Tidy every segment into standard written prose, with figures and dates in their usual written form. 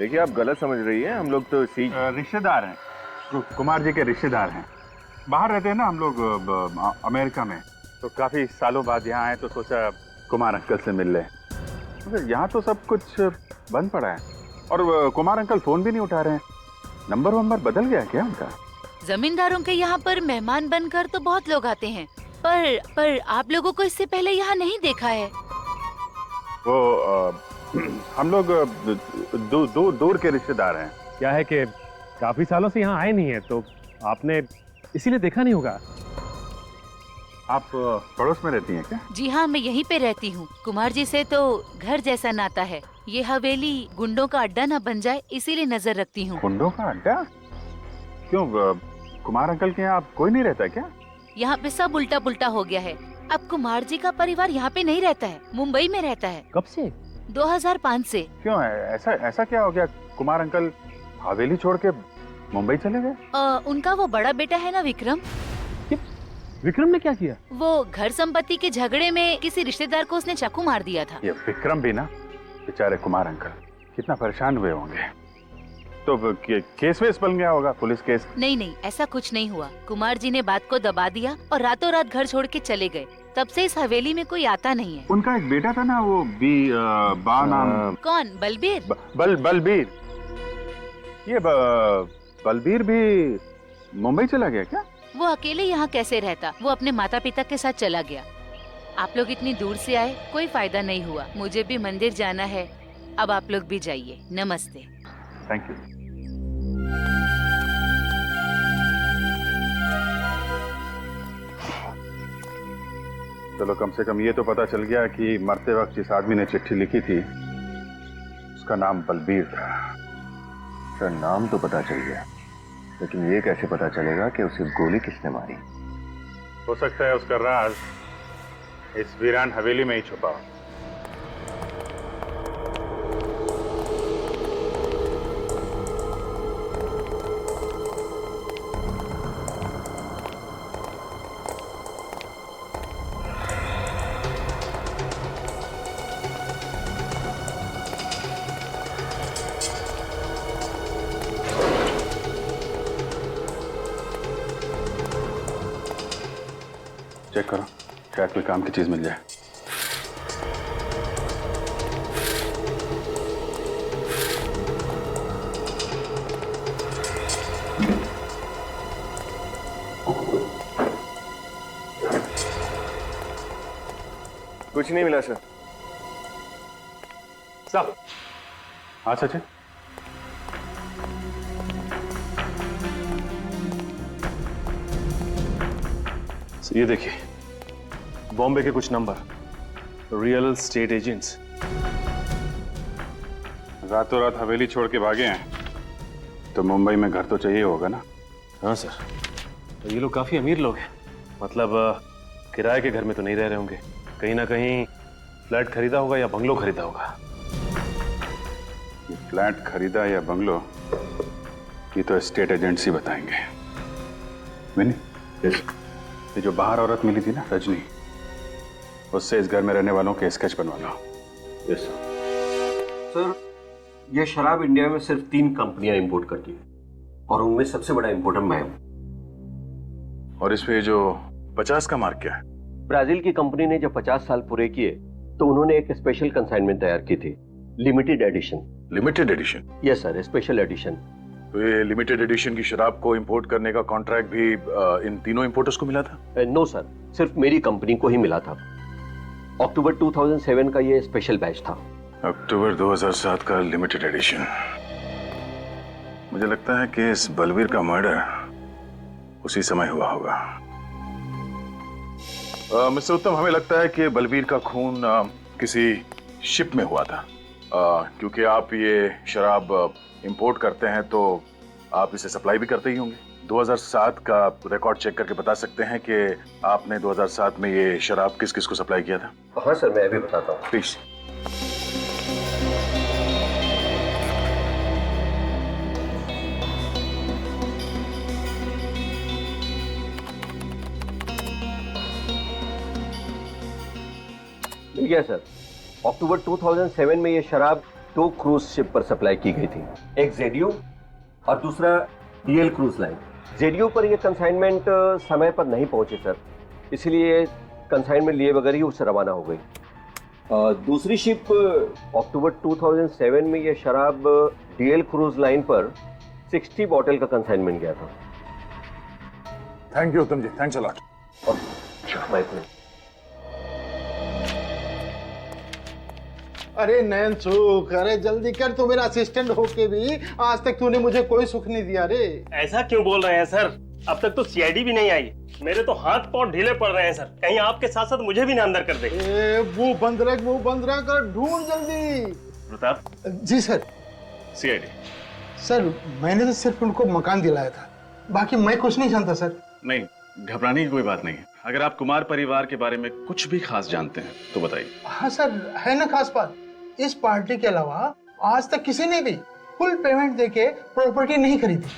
देखिए आप गलत समझ रही हैं, हम लोग तो रिश्तेदार हैं, कुमार जी के रिश्तेदार हैं। बाहर रहते हैं ना हम लोग, अमेरिका में। तो काफी सालों बाद यहाँ आए तो सोचा कुमार अंकल से मिल लें। मगर यहाँ तो सब कुछ बंद पड़ा है और कुमार अंकल फोन भी नहीं उठा रहे हैं। नंबर वंबर बदल गया क्या उनका? जमींदारों के यहाँ पर मेहमान बनकर तो बहुत लोग आते हैं, पर आप लोगों को इससे पहले यहाँ नहीं देखा है। वो हम लोग दूर के रिश्तेदार हैं। क्या है कि काफी सालों से यहाँ आए नहीं है तो आपने इसीलिए देखा नहीं होगा। आप पड़ोस में रहती हैं क्या? जी हाँ, मैं यहीं पे रहती हूँ। कुमार जी से तो घर जैसा नाता है। ये हवेली गुंडों का अड्डा ना बन जाए इसीलिए नजर रखती हूँ। गुंडों का अड्डा? क्यों, कुमार अंकल के यहाँ क्या कोई नहीं रहता क्या? यहाँ पे सब उल्टा पुल्टा हो गया है। अब कुमार जी का परिवार यहाँ पे नहीं रहता है, मुंबई में रहता है। कब से? 2005 से। क्यों है ऐसा क्या हो गया? कुमार अंकल हवेली छोड़ के मुंबई चले गए? उनका वो बड़ा बेटा है ना विक्रम, विक्रम ने क्या किया? वो घर संपत्ति के झगड़े में किसी रिश्तेदार को उसने चाकू मार दिया था। ये विक्रम भी ना, बेचारे कुमार अंकल कितना परेशान हुए होंगे। तो केस वेस बन गया होगा, पुलिस केस? नहीं, ऐसा कुछ नहीं हुआ। कुमार जी ने बात को दबा दिया और रातों रात घर छोड़ के चले गए। तब से इस हवेली में कोई आता नहीं है। उनका एक बेटा था ना, वो बा नाम। कौन? बलबीर? बलबीर। ये बलबीर भी मुंबई चला गया क्या? वो अकेले यहाँ कैसे रहता? वो अपने माता पिता के साथ चला गया। आप लोग इतनी दूर से आए, कोई फायदा नहीं हुआ। मुझे भी मंदिर जाना है, अब आप लोग भी जाइए। नमस्ते। Thank you. चलो, कम से कम ये तो पता चल गया कि मरते वक्त जिस आदमी ने चिट्ठी लिखी थी उसका नाम बलबीर था। सर नाम तो पता चल गया, लेकिन ये कैसे पता चलेगा कि उसे गोली किसने मारी? हो सकता है उसका राज इस वीरान हवेली में ही छुपा हो। चेक करो, शायद कोई काम की चीज मिल जाए। कुछ नहीं मिला सर। साहब। हाँ सचिन। ये देखिए, बॉम्बे के कुछ नंबर, रियल स्टेट एजेंट्स। रातों रात हवेली छोड़ के भागे हैं तो मुंबई में घर तो चाहिए होगा ना? हाँ सर, तो ये लोग काफी अमीर लोग हैं। मतलब किराए के घर में तो नहीं रह रहे होंगे, कहीं ना कहीं फ्लैट खरीदा होगा या बंगलो खरीदा होगा। ये फ्लैट खरीदा या बंगलो, ये तो स्टेट एजेंट्स ही बताएंगे। विनी, ये जो बाहर औरत मिली थी ना, रजनी, उससे इस घर में रहने वालों के स्केच बनवा लो। यस सर, यह शराब इंडिया में सिर्फ 3 कंपनियां इंपोर्ट करती है और उनमें सबसे बड़ा इंपोर्टर मैं हूं। और इस पे जो 50 का मार्क क्या है? ब्राजील की कंपनी ने जब 50 साल पूरे किए तो उन्होंने एक स्पेशल कंसाइनमेंट तैयार की थी, limited edition. Limited edition? Yes sir, special edition. तो ये लिमिटेड एडिशन की शराब को इंपोर्ट करने का कॉन्ट्रैक्ट भी इन तीनों इंपोर्टर्स को मिला था? नो सर, सिर्फ मेरी कंपनी को ही मिला था। अक्टूबर 2007 का ये स्पेशल बैच था। अक्टूबर 2007 का लिमिटेड एडिशन। मुझे लगता है कि इस बलवीर का मर्डर उसी समय हुआ होगा। मिस्टर उत्तम, हमें लगता है कि बलवीर का खून किसी शिप में हुआ था। क्योंकि आप ये शराब इंपोर्ट करते हैं तो आप इसे सप्लाई भी करते ही होंगे। 2007 का रिकॉर्ड चेक करके बता सकते हैं कि आपने 2007 में ये शराब किस किस को सप्लाई किया था? हाँ सर, मैं अभी बताता हूँ। प्लीज। मिल गया सर। अक्टूबर 2007 में ये शराब दो क्रूज शिप पर सप्लाई की गई थी, एक जेडीयू और दूसरा डीएल क्रूज लाइन। जेडीयू पर यह कंसाइनमेंट समय पर नहीं पहुंचे सर, इसलिए कंसाइनमेंट लिए बगैर ही उससे रवाना हो गई। दूसरी शिप अक्टूबर 2007 में यह शराब डीएल क्रूज लाइन पर 60 बॉटल का कंसाइनमेंट गया था। Thank you Uttam ji, thanks a lot. My pleasure. अरे नयन सुख, अरे जल्दी कर, तू मेरा असिस्टेंट होके भी आज तक तूने मुझे कोई सुख नहीं दिया रे। ऐसा क्यों बोल रहे हैं सर? अब तक तो सीआईडी भी नहीं आई। मेरे तो हाथ पांव ढीले पड़ रहे हैं सर, कहीं आपके साथ साथ मुझे भी ना अंदर कर दे। वो बंद रख कर ढूंढ जल्दी। प्रताप जी सर। सीआईडी। सर मैंने तो सिर्फ उनको मकान दिलाया था, बाकी मैं कुछ नहीं जानता सर। नहीं, घबराने की कोई बात नहीं है। अगर आप कुमार परिवार के बारे में कुछ भी खास जानते हैं तो बताइए। हाँ सर, है ना खास बात। इस पार्टी के अलावा आज तक किसी ने भी फुल पेमेंट देके प्रॉपर्टी नहीं खरीदी।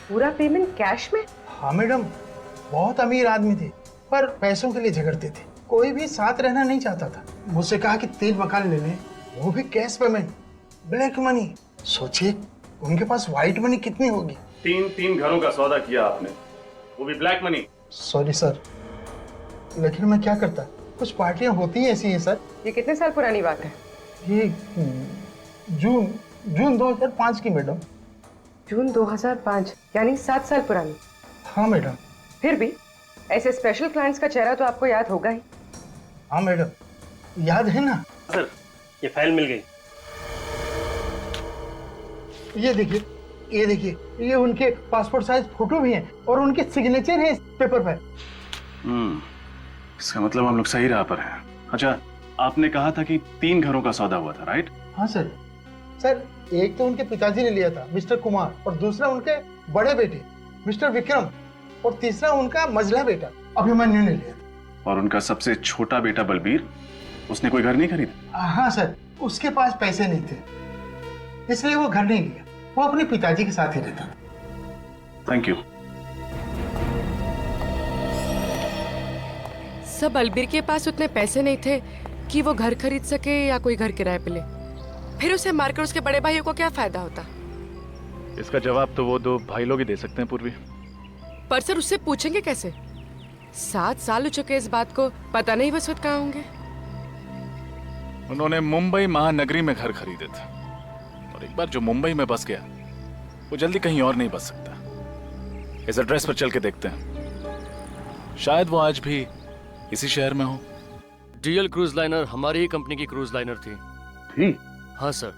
पूरा पेमेंट कैश में? हाँ मैडम, बहुत अमीर आदमी थे पर पैसों के लिए झगड़ते थे। कोई भी साथ रहना नहीं चाहता था। मुझसे कहा कि 3 मकान ले लें, वो भी कैश पेमेंट, ब्लैक मनी। सोचिए उनके पास व्हाइट मनी कितनी होगी। 3 घरों का सौदा किया आपने, वो भी ब्लैक मनी। सॉरी सर, लेकिन मैं क्या करता, कुछ पार्टियां होती हैं ऐसी हैं सर। ये कितने साल पुरानी बात है? ये जून 2005 की मैडम। जून 2005, यानी 7 साल पुरानी। हाँ मैडम। फिर भी ऐसे स्पेशल क्लाइंट्स का चेहरा तो आपको याद होगा ही। हाँ मैडम, याद है ना। सर ये फाइल मिल गई। ये देखिए, ये उनके पासपोर्ट साइज फोटो भी हैं और उनके सिग्नेचर है इस पेपर पर। इसका मतलब हम लोग सही राह पर हैं। अच्छा, आपने कहा था कि 3 घरों का सौदा हुआ था, राइट? हाँ सर। सर एक तो उनके पिताजी ने लिया था, मिस्टर कुमार, और दूसरा उनके बड़े बेटे मिस्टर विक्रम, और तीसरा उनका मझला बेटा अभिमन्यु ने लिया था। और उनका सबसे छोटा बेटा बलबीर, उसने कोई घर नहीं खरीदा? हाँ सर, उसके पास पैसे नहीं थे इसलिए वो घर नहीं लिया, वो अपने पिताजी के साथ ही रहता था। Thank you. सब बलबीर के पास उतने पैसे नहीं थे कि वो घर खरीद सके या कोई घर किराए पे ले। फिर उसे मारकर उसके बड़े भाइयों को क्या फायदा होता? इसका जवाब तो वो 2 भाई लोग ही दे सकते हैं पूर्वी। पर सर उससे पूछेंगे कैसे? 7 साल हो चुके इस बात को, पता नहीं वह वक्त कहाँ होंगे। उन्होंने मुंबई महानगरी में घर खरीदे थे, और एक बार जो मुंबई में बस गया वो जल्दी कहीं और नहीं बस सकता। इस एड्रेस पर चल के देखते हैं, शायद वो आज भी इसी शहर में हो। डीएल क्रूज लाइनर हमारी ही कंपनी की क्रूज लाइनर थी। हाँ सर,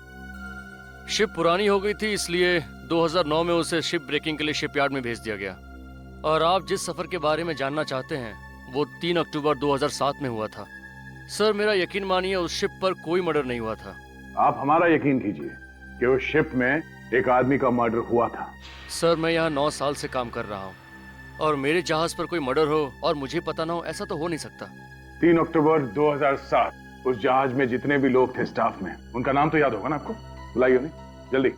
शिप पुरानी हो गई थी, इसलिए 2009 में उसे शिप ब्रेकिंग के लिए शिपयार्ड में भेज दिया गया। और आप जिस सफर के बारे में जानना चाहते हैं वो 3 अक्टूबर 2007 में हुआ था। सर मेरा यकीन मानिए उस शिप पर कोई मर्डर नहीं हुआ था। आप हमारा यकीन कीजिए कि उस शिप में एक आदमी का मर्डर हुआ था। सर मैं यहाँ 9 साल से काम कर रहा हूँ और मेरे जहाज पर कोई मर्डर हो और मुझे पता ना हो, ऐसा तो हो नहीं सकता। 3 अक्टूबर 2007 उस जहाज में जितने भी लोग थे स्टाफ में, उनका नाम तो याद होगा ना आपको? बुलाइए उन्हें जल्दी।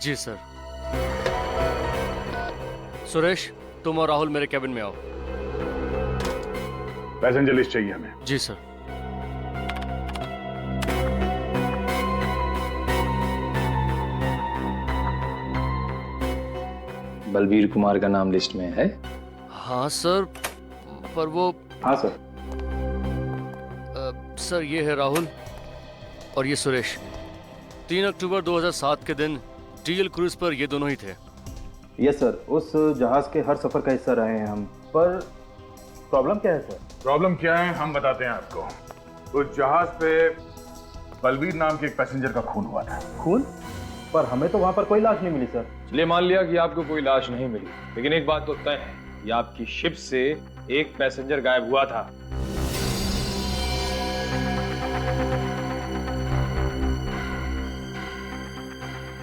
जी सर। सुरेश, तुम और राहुल मेरे कैबिन में आओ। पैसेंजर लिस्ट चाहिए हमें। जी सर। बलबीर कुमार का नाम लिस्ट में है? हाँ सर, पर वो। हाँ सर। सर ये है राहुल और ये सुरेश। 3 अक्टूबर 2007 के दिन डीएल क्रूज पर ये दोनों ही थे। यस सर, उस जहाज के हर सफर का हिस्सा रहे हैं हम। पर प्रॉब्लम क्या है सर? प्रॉब्लम क्या है हम बताते हैं आपको। उस जहाज पे बलबीर नाम के एक पैसेंजर का खून हुआ था। खून? पर हमें तो वहां पर कोई लाश नहीं मिली सर। चलिए मान लिया कि आपको कोई लाश नहीं मिली, लेकिन एक बात तो तय है, ये आपकी शिप से एक पैसेंजर गायब हुआ था।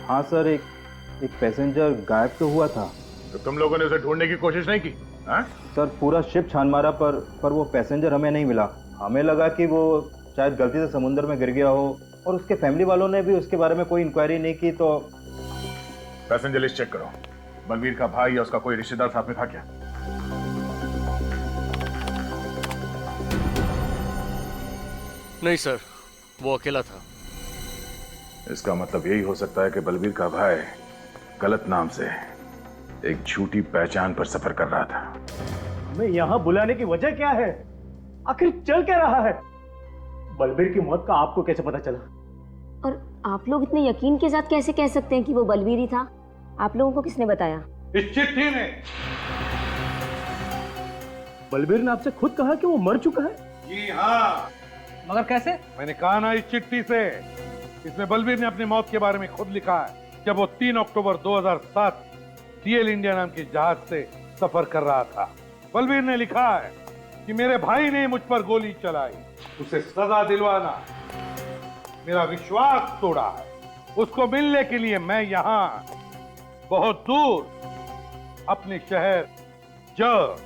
हाँ सर, एक पैसेंजर गायब तो हुआ था। तो तुम लोगों ने उसे ढूंढने की कोशिश नहीं की? हाँ? सर पूरा शिप छान मारा पर वो पैसेंजर हमें नहीं मिला। हमें लगा कि वो शायद गलती से समुद्र में गिर गया हो, और उसके फैमिली वालों ने भी उसके बारे में कोई इंक्वायरी नहीं की। तो पैसेंजर लिस्ट चेक करो। बलबीर का भाई या उसका कोई रिश्तेदार साथ में था क्या? नहीं सर, वो अकेला था। इसका मतलब यही हो सकता है कि बलबीर का भाई गलत नाम से एक झूठी पहचान पर सफर कर रहा था। हमें यहाँ बुलाने की वजह क्या है? आखिर चल क्या रहा है? बलबीर की मौत का आपको कैसे पता चला? और आप लोग इतने यकीन के साथ कैसे कह सकते हैं कि वो बलबीर ही था? आप लोगों को किसने बताया? इस चिट्ठी ने। बलबीर ने आपसे खुद कहा कि वो मर चुका है? जी हाँ। मगर कैसे? मैंने कहा ना इस चिट्ठी से। इसमें बलबीर ने अपनी मौत के बारे में खुद लिखा है जब वो 3 अक्टूबर 2007 डीएल इंडिया नाम के जहाज से सफर कर रहा था। बलबीर ने लिखा है कि मेरे भाई ने मुझ पर गोली चलाई, उसे सजा दिलवाना, मेरा विश्वास तोड़ा है। उसको मिलने के लिए मैं यहाँ बहुत दूर अपने शहर ज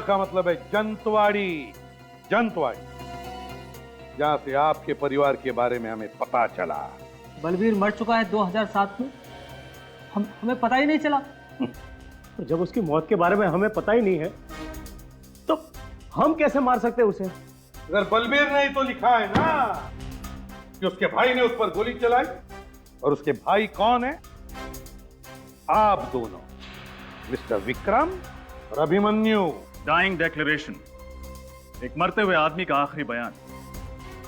का मतलब है जंतवाड़ी, जंतवाड़ी, जहां से आपके परिवार के बारे में हमें पता चला। बलबीर मर चुका है 2007 में, हमें पता ही नहीं चला। तो जब उसकी मौत के बारे में हमें पता ही नहीं है तो हम कैसे मार सकते हैं उसे? अगर बलबीर ने ही तो लिखा है ना कि उसके भाई ने उस पर गोली चलाई, और उसके भाई कौन है? आप दोनों, मिस्टर विक्रम और अभिमन्यु। डाइंग डिक्लेरेशन, एक मरते हुए आदमी का आखिरी बयान,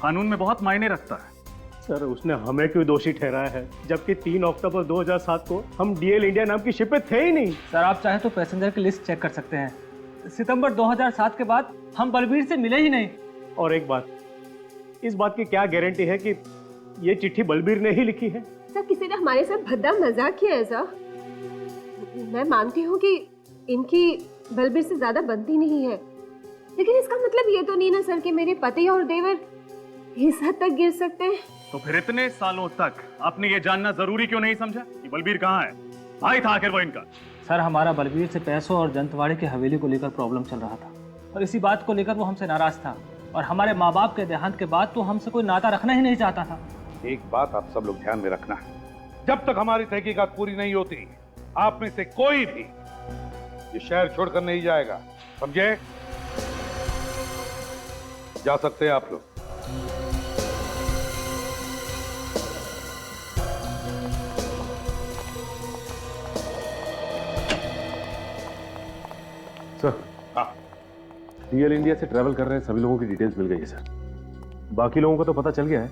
कानून में बहुत मायने रखता है। सर, उसने हमें क्यों दोषी ठहराया है जबकि 3 अक्टूबर 2007 को हम डीएल इंडिया नाम की शिप पे थे ही नहीं? सर, आप चाहे तो पैसेंजर की लिस्ट चेक कर सकते हैं। सितंबर 2007 के बाद हम बलबीर से मिले ही नहीं। और एक बात, इस बात की क्या गारंटी है कि ये चिट्ठी बलबीर ने ही लिखी है? सर, किसी ने हमारे साथ भद्दा मजाक किया है सर। मैं मानती हूँ कि इनकी बलबीर से ज्यादा बनती नहीं है, लेकिन इसका मतलब ये तो नहीं ना सर कि मेरे पति और देवर इस हद तक गिर सकते हैं। तो फिर इतने सालों तक आपने ये जानना जरूरी क्यों नहीं समझा कि बलबीर कहाँ है? भाई था आखिर वो इनका। सर, हमारा बलबीर से पैसों और जंतवाड़ी की हवेली को लेकर प्रॉब्लम चल रहा था, और इसी बात को लेकर वो हमसे नाराज था, और हमारे माँ बाप के देहांत के बाद तो हमसे कोई नाता रखना ही नहीं चाहता था। एक बात आप सब लोग ध्यान में रखना, जब तक हमारी तहकीकात पूरी नहीं होती, आप में से कोई भी ये शहर छोड़कर नहीं जाएगा, समझे? जा सकते हैं आप लोग। सर, डीएल इंडिया से ट्रैवल कर रहे हैं सभी लोगों की डिटेल्स मिल गई है सर। बाकी लोगों को तो पता चल गया है,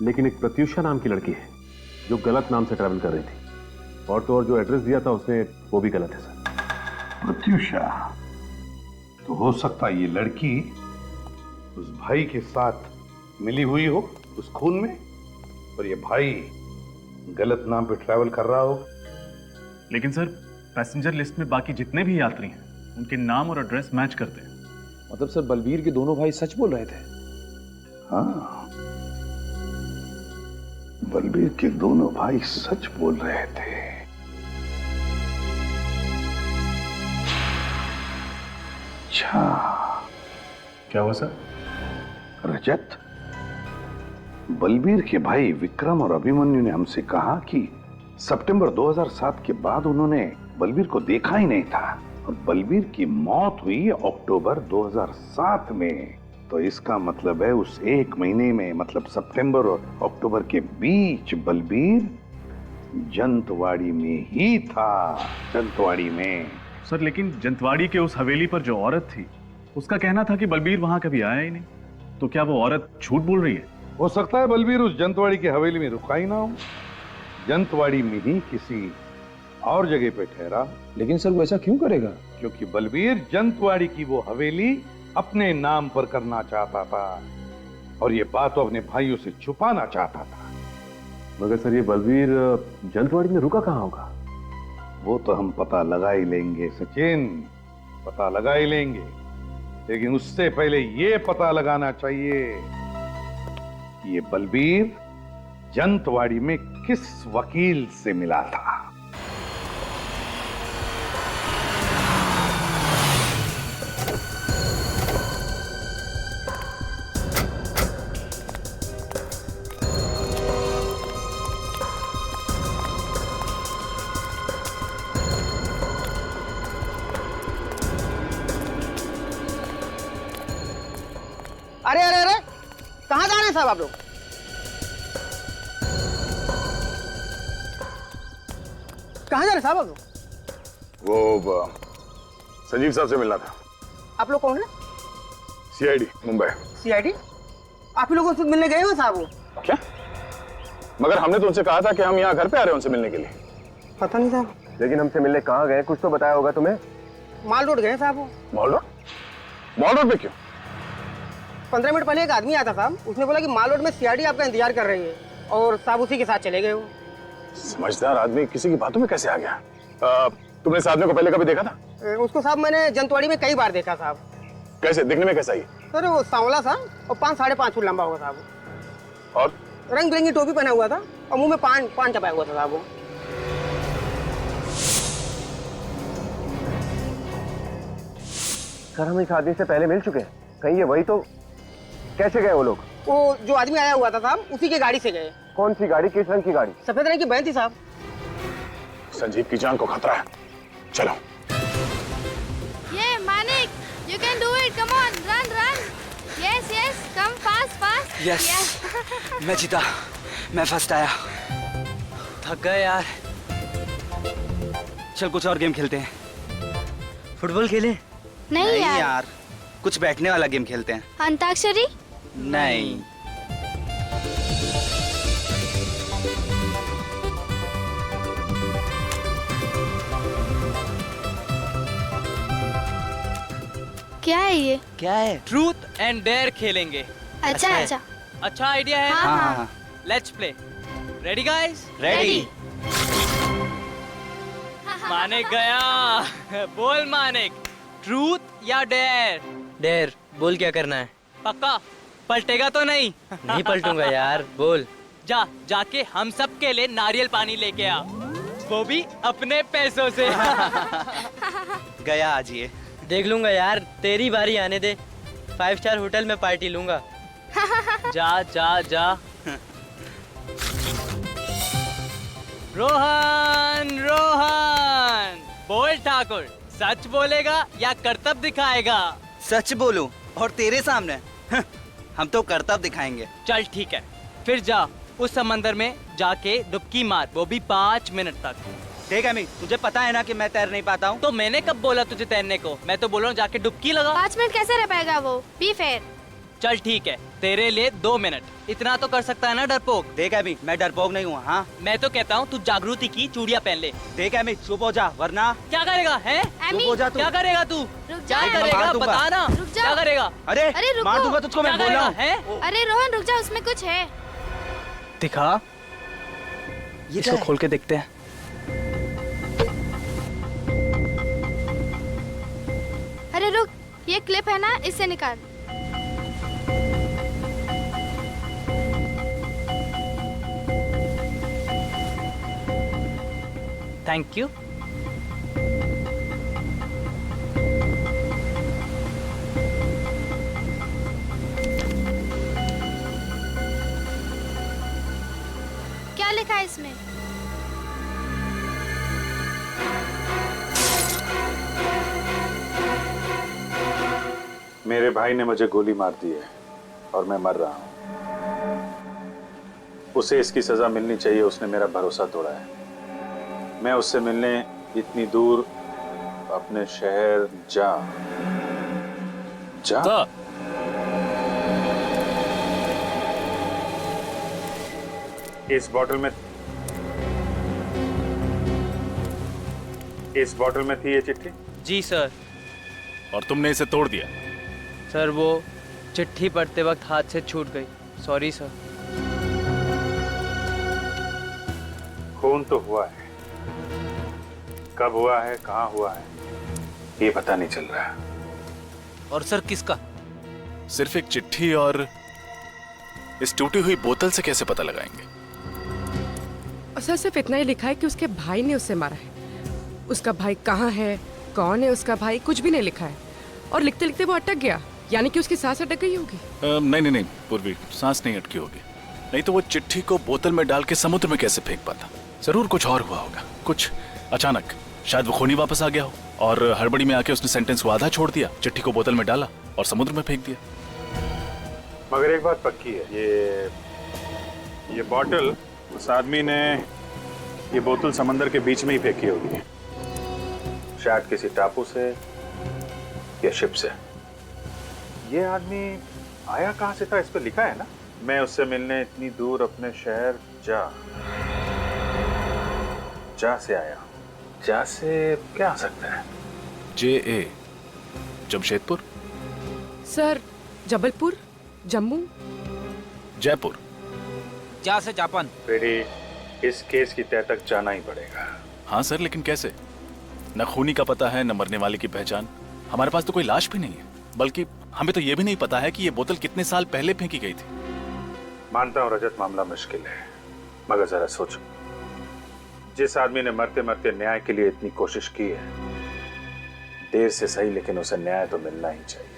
लेकिन एक प्रत्युषा नाम की लड़की है जो गलत नाम से ट्रैवल कर रही थी, और तो और जो एड्रेस दिया था उसने वो भी गलत है सर। प्रत्युषा, तो हो सकता है ये लड़की उस भाई के साथ मिली हुई हो उस खून में, और ये भाई गलत नाम पे ट्रैवल कर रहा हो। लेकिन सर, पैसेंजर लिस्ट में बाकी जितने भी यात्री हैं उनके नाम और एड्रेस मैच करते हैं। मतलब सर, बलबीर के दोनों भाई सच बोल रहे थे? हाँ, बलबीर के दोनों भाई सच बोल रहे थे। अच्छा, क्या हुआ सर? रजत, बलबीर के भाई विक्रम और अभिमन्यु ने हमसे कहा कि सितंबर 2007 के बाद उन्होंने बलबीर को देखा ही नहीं था, और बलबीर की मौत हुई अक्टूबर 2007 में। तो इसका मतलब है उस एक महीने में, मतलब सितंबर और अक्टूबर के बीच बलबीर जंतवाड़ी में ही था, जंतवाड़ी में। सर, लेकिन जंतवाड़ी के उस हवेली पर जो औरत थी उसका कहना था कि बलबीर वहां कभी आया ही नहीं, तो क्या वो औरत झूठ बोल रही है? हो सकता है बलबीर उस जंतवाड़ी की हवेली में रुका ही ना हो, जंतवाड़ी में ही किसी और जगह पे ठहरा। लेकिन सर, वो ऐसा क्यों करेगा? क्योंकि बलबीर जंतवाड़ी की वो हवेली अपने नाम पर करना चाहता था, और ये बात वो अपने भाइयों से छुपाना चाहता था। मगर सर, ये बलबीर जंतवाड़ी में रुका कहाँ होगा? वो तो हम पता लगा ही लेंगे सचिन, पता लगा ही लेंगे, लेकिन उससे पहले ये पता लगाना चाहिए कि ये बलबीर जंतवाड़ी में किस वकील से मिला था। अरे अरे अरे, कहाँ जा रहे हैं साहब आप लोग? कहाँ जा रहे साहब आप? वो संजीव साहब से मिलना था। आप लोग कौन है? सीआईडी मुंबई। सीआईडी? आप ही लोगों से मिलने गए हो साहब? वो क्या? मगर हमने तो उनसे कहा था कि हम यहाँ घर पे आ रहे हैं उनसे मिलने के लिए। पता नहीं साहब। लेकिन हमसे मिलने कहाँ गए, कुछ तो बताया होगा तुम्हें। माल रोड गए साहब। वो मॉल रोड? मॉल रोड पे क्यों? 15 मिनट पहले एक आदमी आया था साहब, उसने बोला कि माल रोड में सीआईडी आपका इंतजार कर रही है, और साहब उसी के साथ चले गए। वो समझदार आदमी किसी की बातों में कैसे आ गया? तुमने इस आदमी को पहले कभी देखा था? उसको साहब मैंने जंतवाड़ी में कई बार देखा साहब। कैसे दिखने में कैसा ही? सर वो सांवला सा और 5-5.5 फुट लंबा होगा साहब। और रंग बिरंगी टोपी पहना हुआ था और मुंह में पान चपाया हुआ था साहब। वो सर हम इस आदमी से पहले मिल चुके हैं, कहीं ये वही तो? कैसे गए वो लोग? वो जो आदमी आया हुआ था साहब, उसी के गाड़ी से गए। कौन सी गाड़ी, किस रंग की गाड़ी? सफेद रंग की बैन थी साहब। संजीव की जान को खतरा है, चलो। ये Manik, you can do it, come on, run. Yes, come fast. Yes, मैं जीता, मैं फर्स्ट आया। थक गए यार, चल कुछ और गेम खेलते हैं। फुटबॉल खेलें? नहीं यार, कुछ बैठने वाला गेम खेलते हैं। अंताक्षरी? नहीं। क्या है ये? क्या है? ट्रूथ एंड डेयर खेलेंगे। अच्छा आइडिया है। हाँ। Let's play. Ready guys? Ready. Manik गया। बोल मानिक, ट्रूथ या डेयर? डेयर। बोल क्या करना है? पक्का पलटेगा तो नहीं? नहीं पलटूंगा यार, बोल। जाके हम सब के लिए नारियल पानी लेके आ, वो भी अपने पैसों से। गया आज ये। देख लूंगा यार, तेरी बारी आने दे। 5 स्टार होटल में पार्टी लूंगा। जा। रोहन बोल ठाकुर, सच बोलेगा या करतब दिखाएगा? सच बोलूं और तेरे सामने? हम तो करतब दिखाएंगे। चल ठीक है, फिर जा उस समंदर में जाके डुबकी मार, वो भी 5 मिनट तक। देख अमित, तुझे पता है ना कि मैं तैर नहीं पाता हूँ। तो मैंने कब बोला तुझे तैरने को? मैं तो बोल रहा हूँ जाके डुबकी लगा। 5 मिनट कैसे रह पाएगा वो? Be fair. चल ठीक है, तेरे लिए 2 मिनट, इतना तो कर सकता है ना डरपोक? देख अमित, मैं डरपोक नहीं हूँ। हाँ, मैं तो कहता हूँ तू जागृति की चूड़ियाँ पहन ले। देख अमित, चुप हो जा, वरना क्या करेगा? है चुप हो जा तू। क्या करेगा तू? क्या करेगा बताना। क्या करेगा? अरे मार दूंगा तुझको, मैं बोल रहा हूँ। अरे रोहन रुक जा, उसमें कुछ है। दिखा, इसको खोल के देखते हैं। अरे रुक, ये क्लिप है ना, इससे निकाल। Thank you. क्या लिखा है इसमें? मेरे भाई ने मुझे गोली मार दी है और मैं मर रहा हूं। उसे इसकी सजा मिलनी चाहिए, उसने मेरा भरोसा तोड़ा है। मैं उससे मिलने इतनी दूर अपने शहर जा। इस बॉटल में थी ये चिट्ठी? जी सर। और तुमने इसे तोड़ दिया? सर वो चिट्ठी पढ़ते वक्त हाथ से छूट गई, सॉरी सर। खून तो हुआ है, कब हुआ है, कहाँ हुआ है, ये पता नहीं चल रहा है। और सर किसका? सिर्फ एक चिट्ठी और इस टूटी हुई बोतल से कैसे पता लगाएंगे? सर सिर्फ इतना ही लिखा है कि उसके भाई ने उसे मारा है। उसका भाई कहाँ है, कौन है उसका भाई, कुछ भी नहीं लिखा है। और लिखते लिखते वो अटक गया, यानी कि उसकी सांस अटक गई होगी। नहीं पूर्वी, सांस नहीं अटकी होगी। नहीं तो वो चिट्ठी को बोतल में डाल के समुद्र में कैसे फेंक पाता? जरूर कुछ और हुआ होगा, कुछ अचानक। शायद वो खूनी वापस आ गया हो और हड़बड़ी में आके उसने सेंटेंस को आधा छोड़ दिया, चिट्ठी को बोतल में डाला और समुद्र में फेंक दिया। मगर एक बात पक्की है, ये बॉटल उस आदमी ने ये बोतल समंदर के बीच में ही फेंकी होगी, शायद किसी टापू से या शिप से। ये आदमी आया कहां से था, इस पे लिखा है ना, मैं उससे मिलने इतनी दूर अपने शहर जा से आया। जा से क्या आ सकता है? JA Jamshedpur, sir Jabalpur, Jammu, Jaipur. जा से जापान। बेटी, इस केस की तह तक जाना ही पड़ेगा। हाँ सर, लेकिन कैसे? न खूनी का पता है, न मरने वाले की पहचान। हमारे पास तो कोई लाश भी नहीं है, बल्कि हमें तो ये भी नहीं पता है कि ये बोतल कितने साल पहले फेंकी गई थी। मानता हूं रजत, मामला मुश्किल है, मगर जरा सोचो, जिस आदमी ने मरते मरते न्याय के लिए इतनी कोशिश की है, देर से सही लेकिन उसे न्याय तो मिलना ही चाहिए।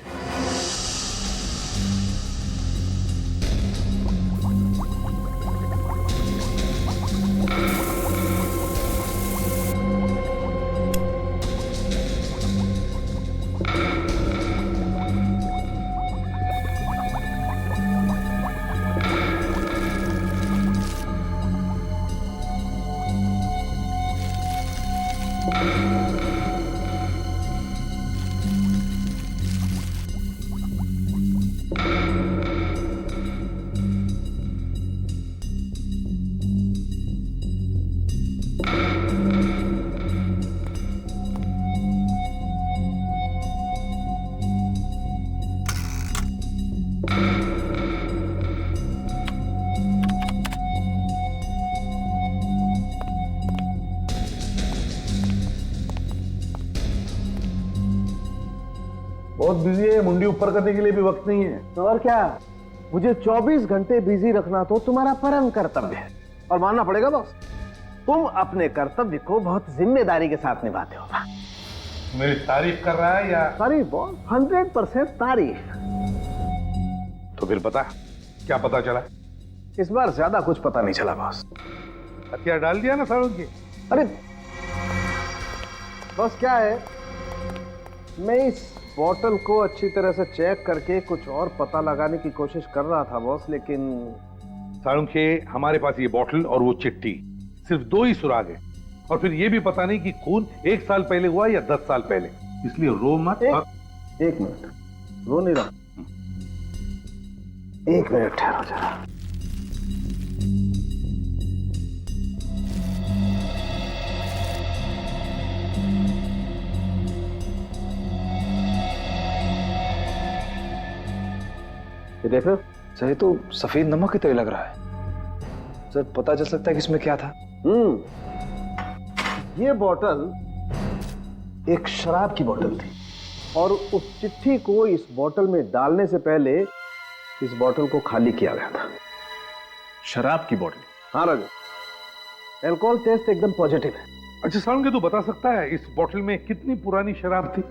बहुत बिजी है, मुंडी ऊपर करने के लिए भी वक्त नहीं है। तो और क्या, मुझे 24 घंटे बिजी रखना तो तुम्हारा परम कर्तव्य है, और मानना पड़ेगा बॉस, तुम अपने कर्तव्य को बहुत जिम्मेदारी के साथ निभाते हो। मेरी तारीफ कर रहा है या? तारीफ बॉस, 100% तारीफ। तो फिर बता, क्या पता चला? इस बार ज्यादा कुछ पता नहीं चला बॉस। हथियार डाल दिया ना सालों की? अरे बॉस क्या है, मैं इस बोतल को अच्छी तरह से चेक करके कुछ और पता लगाने की कोशिश कर रहा था बॉस, लेकिन साळुंखे, हमारे पास ये बोतल और वो चिट्ठी, सिर्फ 2 ही सुराग है, और फिर ये भी पता नहीं कि खून 1 साल पहले हुआ या 10 साल पहले, इसलिए रो मत। एक मिनट, रो नहीं रहा, 1 मिनट ठहरो जरा। ये देख रहे हो? सर ये तो सफेद नमक की तरह लग रहा है। सर पता चल सकता है कि इसमें क्या था? ये बोतल एक शराब की बोतल थी, और उस चिट्ठी को इस बोतल में डालने से पहले इस बोतल को खाली किया गया था। शराब की बोतल? हाँ राजू, अल्कोहल टेस्ट एकदम पॉजिटिव है। अच्छा साळुंखे, तू बता सकता है इस बोतल में कितनी पुरानी शराब थी?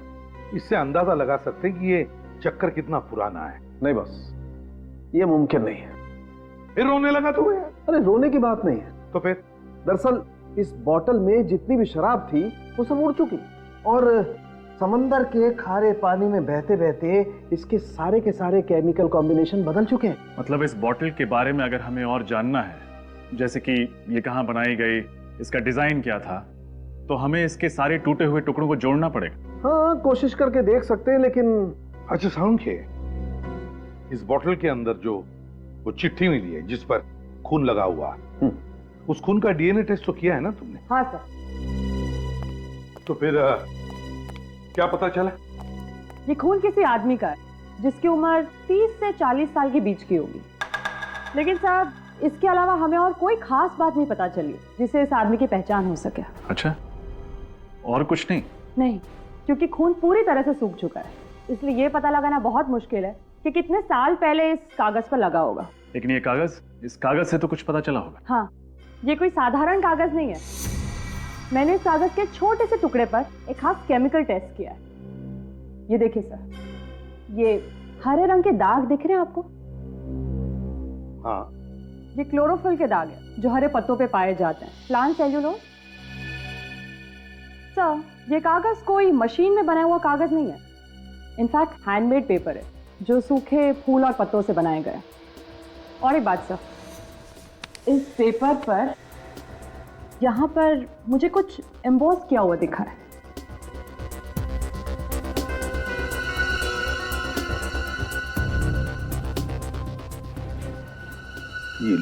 इससे अंदाजा लगा सकते हैं कि ये चक्कर कितना पुराना है। नहीं बस, ये मुमकिन नहीं है। फिर रोने लगा तू? अरे रोने की बात नहीं है। तो फिर? दरअसल इस बोतल में जितनी भी शराब थी वो सब उड़ चुकी, और समंदर के खारे पानी में बहते बहते इसके सारे के सारे केमिकल कॉम्बिनेशन बदल चुके हैं। मतलब इस बोतल के बारे में अगर हमें और जानना है, जैसे कि ये कहाँ बनाई गई, इसका डिजाइन क्या था, तो हमें इसके सारे टूटे हुए टुकड़ों को जोड़ना पड़ेगा। हाँ, कोशिश करके देख सकते हैं, लेकिन अच्छा साळुंखे, इस बोतल के अंदर जो वो चिट्ठी मिली है जिस पर खून लगा हुआ, उस खून का डीएनए टेस्ट तो किया है ना तुमने? हाँ सर। तो फिर क्या पता चला? ये खून किसी आदमी का है जिसकी उम्र 30 से 40 साल के बीच की होगी। लेकिन साहब, इसके अलावा हमें और कोई खास बात नहीं पता चली जिससे इस आदमी की पहचान हो सके। अच्छा, और कुछ नहीं? नहीं, क्योंकि खून पूरी तरह से सूख चुका है, इसलिए ये पता लगाना बहुत मुश्किल है कि कितने साल पहले इस कागज पर लगा होगा। लेकिन ये कागज, इस कागज से तो कुछ पता चला होगा। हाँ, ये कोई साधारण कागज नहीं है। मैंने इस कागज के छोटे से टुकड़े पर एक खास केमिकल टेस्ट किया है। ये देखिए सर, ये हरे रंग के दाग दिख रहे हैं आपको? हाँ। ये क्लोरोफिल के दाग है जो हरे पत्तों पे पाए जाते हैं, प्लांट सेल्यूलोज। सर, ये कागज कोई मशीन में बना हुआ कागज नहीं है, इनफैक्ट हैंडमेड पेपर है जो सूखे फूल और पत्तों से बनाए गए। और एक बात सर, इस पेपर पर यहाँ पर मुझे कुछ एम्बॉस किया हुआ दिखा है। ये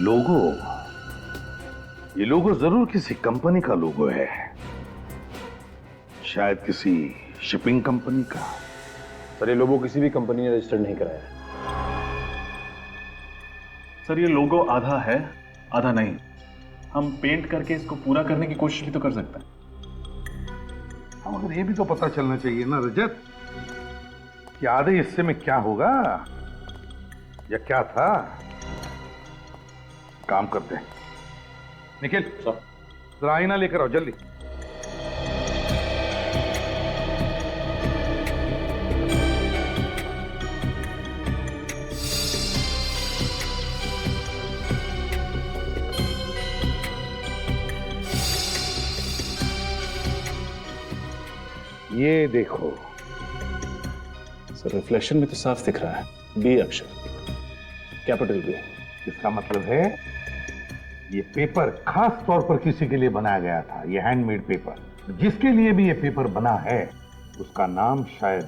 लोगो जरूर किसी कंपनी का लोगो है, शायद किसी शिपिंग कंपनी का। सर ये लोगो किसी भी कंपनी ने रजिस्टर्ड नहीं कराया है। सर ये लोगो आधा है आधा नहीं। हम पेंट करके इसको पूरा करने की कोशिश भी तो कर सकते हैं। हाँ, मगर ये भी तो पता चलना चाहिए ना रजत कि आधे हिस्से में क्या होगा या क्या था। काम करते हैं, निखिल जरा आईना लेकर आओ जल्दी। ये देखो सर रिफ्लेक्शन में तो साफ दिख रहा है बी अक्षर, कैपिटल बी। इसका मतलब है ये पेपर खास तौर पर किसी के लिए बनाया गया था। ये हैंडमेड पेपर, जिसके लिए भी ये पेपर बना है उसका नाम शायद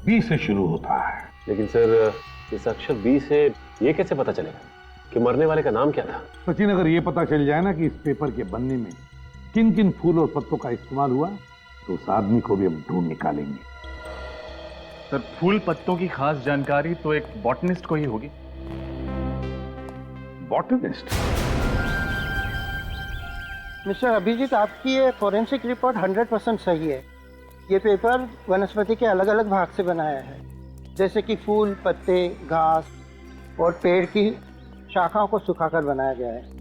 बी से शुरू होता है। लेकिन सर इस अक्षर बी से ये कैसे पता चलेगा कि मरने वाले का नाम क्या था? सचिन, अगर ये पता चल जाए ना कि इस पेपर के बनने में किन किन फूल और पत्तों का इस्तेमाल हुआ तो उस आदमी को भी हम ढूंढ निकालेंगे। सर फूल पत्तों की खास जानकारी तो एक बॉटनिस्ट को ही होगी। बॉटनिस्ट? मिस्टर अभिजीत, आपकी ये फोरेंसिक रिपोर्ट 100% सही है। ये पेपर वनस्पति के अलग अलग भाग से बनाया है, जैसे कि फूल, पत्ते, घास और पेड़ की शाखाओं को सुखाकर बनाया गया है।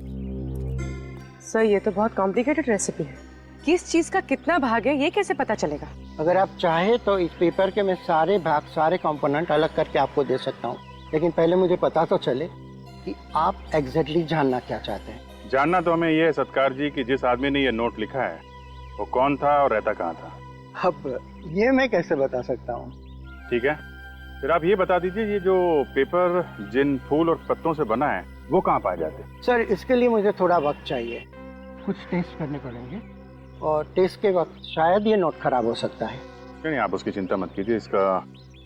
सर ये तो बहुत कॉम्प्लिकेटेड रेसिपी है। किस चीज का कितना भाग है ये कैसे पता चलेगा? अगर आप चाहे तो इस पेपर के मैं सारे भाग, सारे कंपोनेंट अलग करके आपको दे सकता हूँ, लेकिन पहले मुझे पता तो चले कि आप एग्जैक्टली जानना क्या चाहते हैं। जानना तो हमें ये है सत्कार जी कि जिस आदमी ने ये नोट लिखा है वो कौन था और रहता कहाँ था। अब ये मैं कैसे बता सकता हूँ? ठीक है, फिर आप ये बता दीजिए ये जो पेपर जिन फूल और पत्तों से बना है वो कहाँ पाए जाते हैं? सर इसके लिए मुझे थोड़ा वक्त चाहिए, कुछ टेस्ट करने पड़ेंगे और टेस्ट के वक्त शायद ये नोट खराब हो सकता है। नहीं, आप उसकी चिंता मत कीजिए, इसका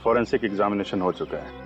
फॉरेंसिक एग्जामिनेशन हो चुका है।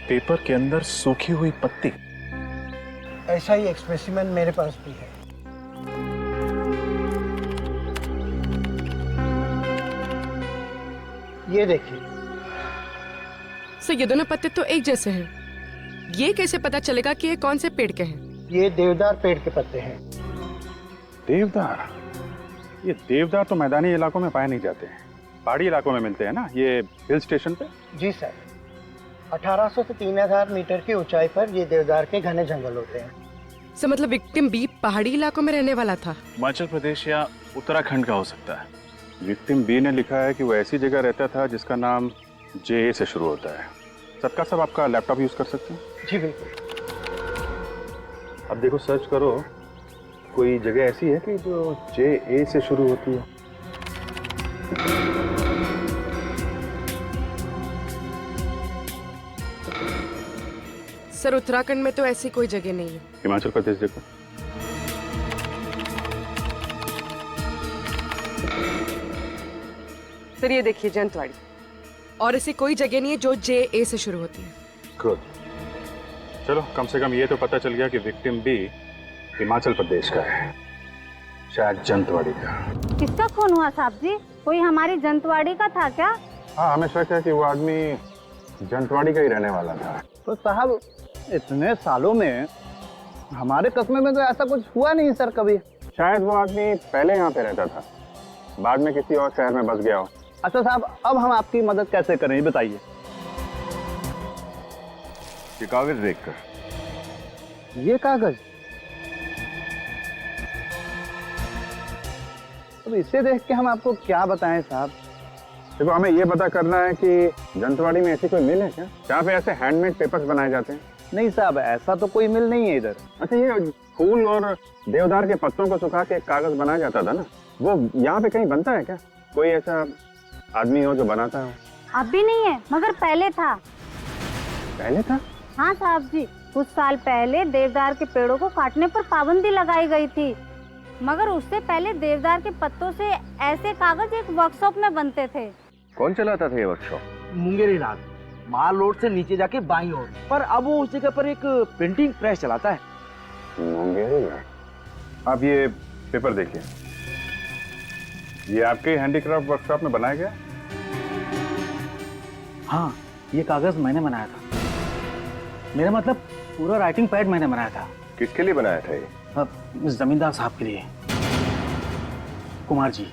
पेपर के अंदर सूखी हुई पत्ती, ऐसा ही एक स्पेसिमेन मेरे पास भी है। ये देखिए। सर ये दोनों पत्ते तो एक जैसे हैं। ये कैसे पता चलेगा कि ये कौन से पेड़ के हैं? ये देवदार पेड़ के पत्ते हैं। देवदार? ये देवदार तो मैदानी इलाकों में पाए नहीं जाते हैं, पहाड़ी इलाकों में मिलते हैं ना, ये हिल स्टेशन पे। जी सर, 1800 से 3000 मीटर की ऊंचाई पर ये देवदार के घने जंगल होते हैं। सर मतलब विक्टिम बी पहाड़ी इलाकों में रहने वाला था? हिमाचल प्रदेश या उत्तराखंड का हो सकता है। विक्टिम बी ने लिखा है कि वो ऐसी जगह रहता था जिसका नाम जे से शुरू होता है। सत्कार साहब आपका लैपटॉप यूज कर सकते हैं? जी बिल्कुल। अब देखो सर्च करो, कोई जगह ऐसी है कि जो जे से शुरू होती है? सर उत्तराखंड में तो ऐसी कोई जगह नहीं है। हिमाचल प्रदेश देखो। सर ये देखिए जंतवाड़ी, और ऐसी कोई जगह नहीं है जो JA से शुरू होती है। गुड। चलो कम से कम ये तो पता चल गया कि विक्टिम भी हिमाचल प्रदेश का है, शायद जंतवाड़ी का। किसका खून हुआ साहब जी? कोई हमारी जंतवाड़ी का था क्या? हाँ, हमें शक है कि वो आदमी जंतवाड़ी का ही रहने वाला था। तो साहब इतने सालों में हमारे कस्बे में तो ऐसा कुछ हुआ नहीं सर कभी। शायद वो आदमी पहले यहाँ पे रहता था, बाद में किसी और शहर में बस गया हो। अच्छा साहब, अब हम आपकी मदद कैसे करें बताइए। ये कागज देखकर। ये कागज? अब इसे देख के हम आपको क्या बताएं साहब? देखो, हमें ये पता करना है कि जंतवाड़ी में ऐसी कोई मिल है क्या जहाँ पे ऐसे हैंडमेड पेपर्स बनाए जाते हैं? नहीं साहब, ऐसा तो कोई मिल नहीं है इधर। अच्छा, ये फूल और देवदार के पत्तों को सुखा के कागज बनाया जाता था ना, वो यहाँ पे कहीं बनता है क्या? कोई ऐसा आदमी हो जो बनाता हो? अब भी नहीं है, मगर पहले था। पहले था? हाँ साहब जी, कुछ साल पहले देवदार के पेड़ों को काटने पर पाबंदी लगाई गई थी, मगर उससे पहले देवदार के पत्तों से ऐसे कागज एक वर्कशॉप में बनते थे। कौन चलाता था ये वर्कशॉप? मुंगेरी लाल, माल रोड से नीचे जाके बाईं ओर। पर अब वो उस जगह पर एक प्रिंटिंग प्रेस चलाता है। मुंगेरी लाल। आप ये पेपर देखिए, ये आपके हैंडीक्राफ्ट वर्कशॉप में बनाया गया? हाँ, ये कागज मैंने बनाया था। मेरा मतलब पूरा राइटिंग पैड मैंने बनाया था। किसके लिए बनाया था ये? जमींदार साहब के लिए, कुमार जी,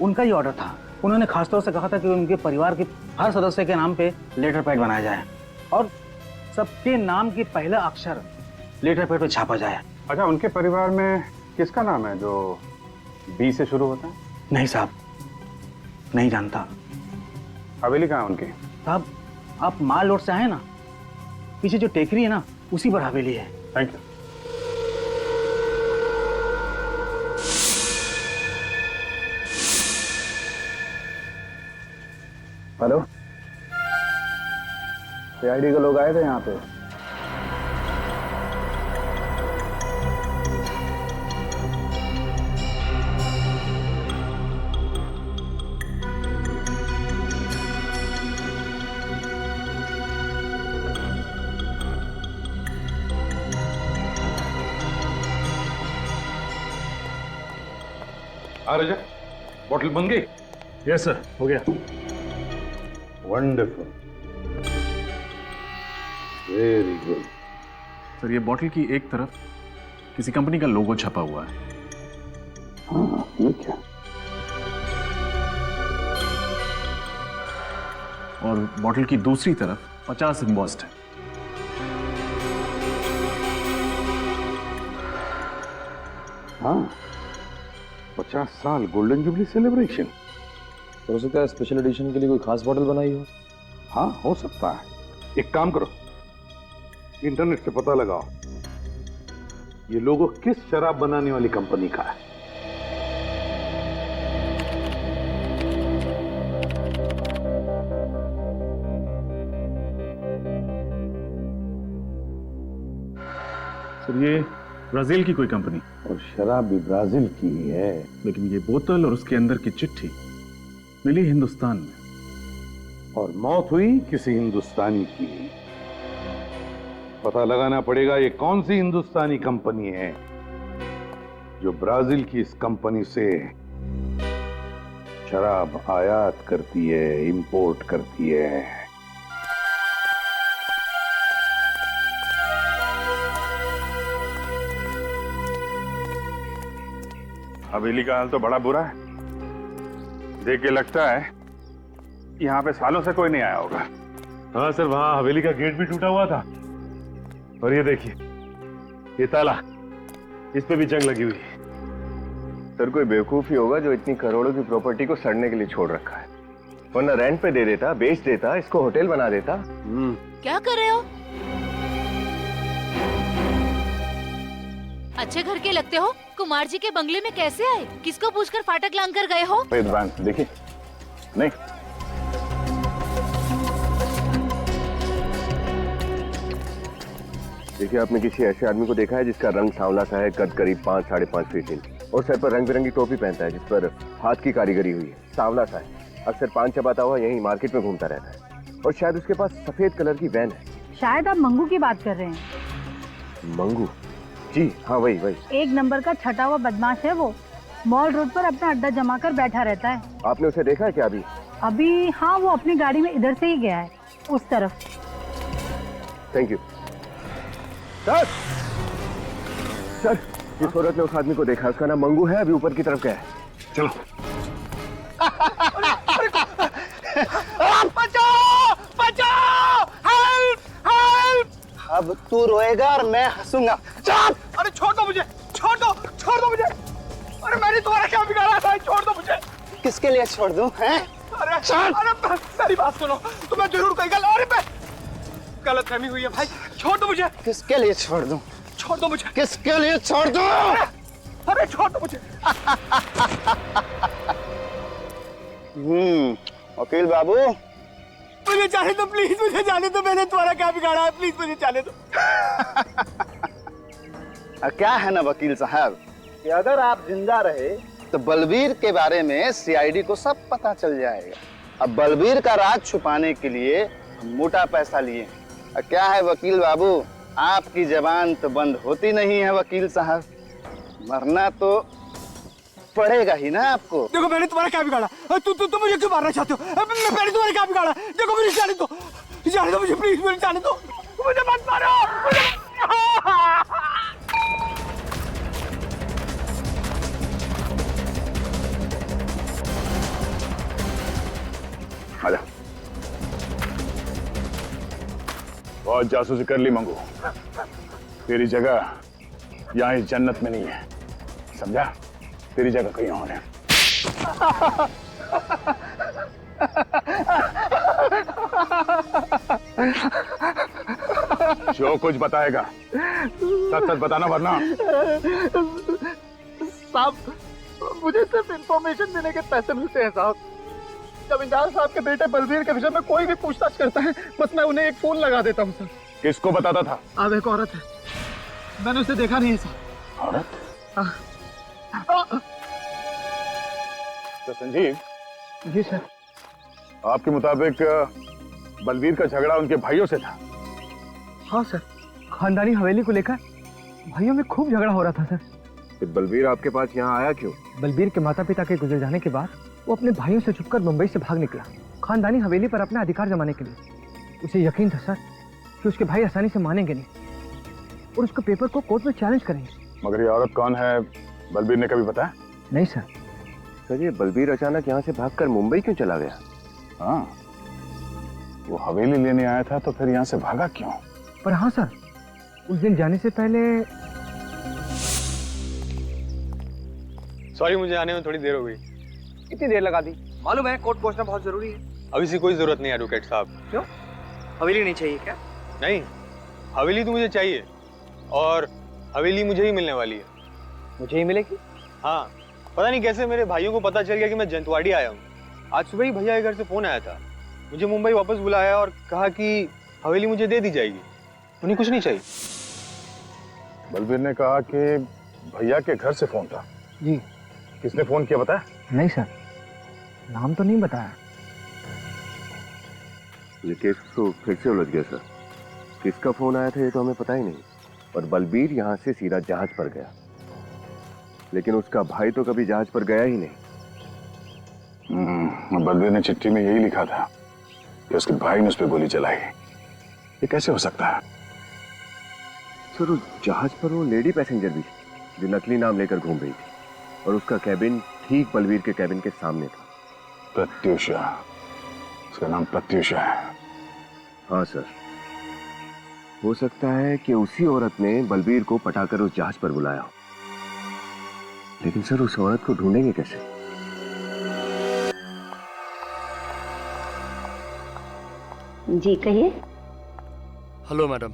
उनका ही ऑर्डर था। उन्होंने खासतौर से कहा था कि उनके परिवार के हर सदस्य के नाम पे लेटर पैड बनाया जाए और सबके नाम के पहला अक्षर लेटर पैड पे छापा जाए। अच्छा, उनके परिवार में किसका नाम है जो B से शुरू होता है? नहीं साहब, नहीं जानता। हवेली कहाँ है उनकी? साहब, आप माल रोड से आए ना, पीछे जो टेकरी है ना, उसी पर हवेली है। Thank you. हेलो, CID के लोग आए थे यहाँ पे। हाँ राजा, बोतल बन गई? यस सर, हो गया। Wonderful, very good. सर, ये बॉटल की एक तरफ किसी कंपनी का लोगो छपा हुआ है। हाँ, ये क्या? और बॉटल की दूसरी तरफ 50 एम्बॉस्ड है। हाँ, 50 साल गोल्डन जुबली सेलिब्रेशन। हो सकता है स्पेशल एडिशन के लिए कोई खास बॉटल बनाई हो। हाँ, हो सकता है। एक काम करो, इंटरनेट से पता लगाओ ये लोगो किस शराब बनाने वाली कंपनी का है। सर, ये ब्राजील की कोई कंपनी। और शराब भी ब्राजील की ही है। लेकिन ये बोतल और उसके अंदर की चिट्ठी मिली हिंदुस्तान में, और मौत हुई किसी हिंदुस्तानी की। पता लगाना पड़ेगा ये कौन सी हिंदुस्तानी कंपनी है जो ब्राजील की इस कंपनी से शराब आयात करती है, इंपोर्ट करती है। हवेली का हाल तो बड़ा बुरा है। देख के लगता है यहाँ पे सालों से कोई नहीं आया होगा। हाँ सर, वहां हवेली का गेट भी टूटा हुआ था। और ये देखिए, ये ताला, इस पे भी जंग लगी हुई है। सर, कोई बेवकूफ ही होगा जो इतनी करोड़ों की प्रॉपर्टी को सड़ने के लिए छोड़ रखा है, वरना रेंट पे दे देता, बेच देता, इसको होटल बना देता। क्या कर रहे हो? अच्छे घर के लगते हो। कुमार जी के बंगले में कैसे आए? किसको पूछकर फाटक लांग कर गए हो? देखिए, नहीं, देखिए, आपने किसी ऐसे आदमी को देखा है जिसका रंग सांवला सा है, कद करीब 5-5.5 फीट इंच, और सर पर रंग बिरंगी टोपी पहनता है जिस पर हाथ की कारीगरी हुई है, सांवला सा है, अक्सर पान चबाता हुआ यहीं मार्केट में घूमता रहता है और शायद उसके पास सफेद कलर की वैन है। शायद आप मंगू की बात कर रहे हैं। मंगू? जी हाँ, वही। एक नंबर का छटा हुआ बदमाश है वो। मॉल रोड पर अपना अड्डा जमा कर बैठा रहता है। आपने उसे देखा है क्या अभी? अभी हाँ, वो अपनी गाड़ी में इधर से ही गया है, उस तरफ। Thank you sir. जिस औरत ने उस आदमी को देखा उसका नाम मंगू है, अभी ऊपर की तरफ गया है। चलो। बचाओ बचाओ, हेल्प हेल्प। अब तू रोएगा और मैं हंसूंगा। चुप। अरे छोड़ दो मुझे, छोड़ दो मुझे। अरे मैंने तुम्हारा क्या बिगाड़ा था? छोड़ दो मुझे। किसके लिए छोड़ दूं? हैं? अरे मेरी बात सुनो, तुम्हें जरूर कोई गलतफहमी हुई है भाई। छोड़ दो मुझे। किसके लिए छोड़ दूं? छोड़ दो मुझे। किसके लिए छोड़ दूं? अरे छोड़ दो मुझे। वकील बाबू, मुझे जाने दो प्लीज, मुझे जाने दो। मैंने तुम्हारा क्या बिगाड़ा है? प्लीज मुझे जाने दो। क्या है ना वकील साहब कि अगर आप जिंदा रहे तो बलबीर के बारे में सीआईडी को सब पता चल जाएगा। अब बलबीर का राज छुपाने के लिए हम मोटा पैसा लिए। क्या है वकील बाबू, आपकी जबान तो बंद होती नहीं है वकील साहब। मरना तो पड़ेगा ही ना आपको। देखो मैंने तुम्हारा क्या बिगाड़ा? तू मुझे क्यों मारना चाहते हो? मैंने तुम्हारा क्या बिगाड़ा? देखो मुझे जाने दो मुझे, प्लीज मुझे जाने दो। मुझे मत मारो। आजा। बहुत जासूसी कर ली मंगू, तेरी जगह यहाँ इस जन्नत में नहीं है, समझा? तेरी जगह कहीं और है। जो कुछ बताएगा सच सच बताना, वरना। साहब मुझे सिर्फ इंफॉर्मेशन देने के पैसे मिलते हैं साहब। जमींदार साहब के बेटे बलबीर के विषय में कोई भी पूछताछ करता है, बस मैं उन्हें एक फोन लगा देता हूँ सर। किसको बताता था? अब एक औरत है, मैंने उसे देखा नहीं है सर। औरत? तो संजीव जी सर। आपके मुताबिक बलबीर का झगड़ा उनके भाइयों से था? हाँ सर, खानदानी हवेली को लेकर भाइयों में खूब झगड़ा हो रहा था सर। तो बलबीर आपके पास यहाँ आया क्यों? बलबीर के माता पिता के गुजर जाने के बाद वो अपने भाइयों से छुपकर मुंबई से भाग निकला, खानदानी हवेली पर अपना अधिकार जमाने के लिए। उसे यकीन था सर कि उसके भाई आसानी से मानेंगे नहीं और उसके पेपर को कोर्ट में चैलेंज करेंगे। मगर ये औरत कौन है, बलबीर ने कभी बताया? नहीं सर। सर ये बलबीर अचानक यहाँ से भागकर मुंबई क्यों चला गया? हाँ, वो हवेली लेने आया था तो फिर यहाँ से भागा क्यों? पर हाँ सर, उस दिन जाने से पहले। सॉरी, मुझे आने में थोड़ी देर हो गई। कितनी देर लगा दी? मालूम है कोर्ट पहुंचना बहुत जरूरी है। अभी से कोई जरूरत नहीं है एडवोकेट साहब। क्यों? हवेली नहीं चाहिए क्या? नहीं, हवेली तो मुझे चाहिए और हवेली मुझे ही मिलने वाली है। मुझे ही मिलेगी? हाँ, पता नहीं कैसे मेरे भाइयों को पता चल गया कि मैं जंतवाड़ी आया हूँ। आज सुबह ही भैया के घर से फोन आया था, मुझे मुंबई वापस बुलाया और कहा कि हवेली मुझे दे दी जाएगी, उन्हें कुछ नहीं चाहिए। बलबीर ने कहा कि भैया के घर से फोन था। जी। किसने फोन किया बताया? नहीं सर, नाम तो नहीं बताया। ये केस तो फिर से उलझ गया सर। किसका फोन आया था ये तो हमें पता ही नहीं, और बलबीर यहाँ से सीधा जहाज पर गया, लेकिन उसका भाई तो कभी जहाज पर गया ही नहीं। बलबीर ने चिट्ठी में यही लिखा था कि उसके भाई ने उस पर गोली चलाई। ये कैसे हो सकता है? सर उस जहाज पर वो लेडी पैसेंजर भी जो नकली नाम लेकर घूम रही थी, और उसका कैबिन ठीक बलबीर के कैबिन के सामने था। प्रत्युषा, उसका नाम प्रत्युषा है। हाँ सर, हो सकता है कि उसी औरत ने बलबीर को पटाकर उस जहाज पर बुलाया हो, लेकिन सर उस औरत को ढूंढेंगे कैसे? जी कहिए। हेलो मैडम,